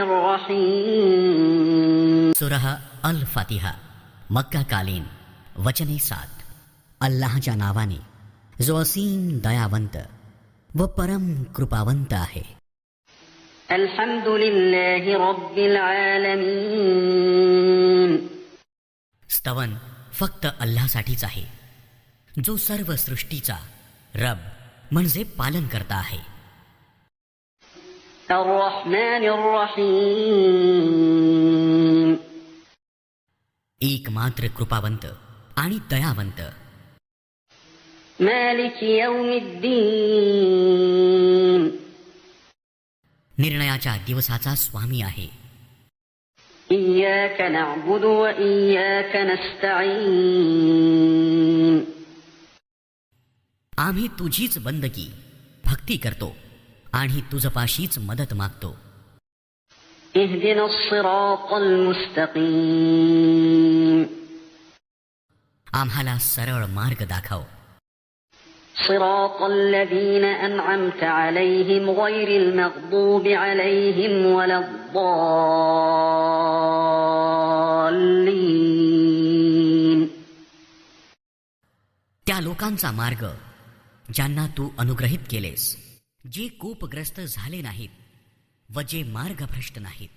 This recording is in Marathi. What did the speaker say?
الرحيم. सुरह अल फातिहा मक्का कालीन वचने 7. अल्लाहच्या नावाने जो असीम दयावंत व परम कृपावंत आहे. الحمد لله رب العالمين. स्तवन फक्त अल्लाहसाठीच आहे जो सर्व सृष्टीचा रब म्हणजे पालन करता आहे. الرحمن الرحيم. एकमात्र कृपावंत आणि दयावंत. مالك يوم الدين. निर्णयाच्या दिवसाचा स्वामी आहे. إياك نعبد وإياك نستعين. आम्ही तुझीच बंदगी भक्ती करतो आणि तुझपाशीच मदत मागतो. اهدنا الصراط المستقيم. आम्हाला सरळ मार्ग दाखव. صراط الذين أنعمت عليهم غير المغضوب عليهم ولا الضالين. त्या लोकांचा मार्ग ज्यांना तू अनुग्रहित केलेस, जे कोपग्रस्त झाले नाहीत व जे मार्गभ्रष्ट नाहीत.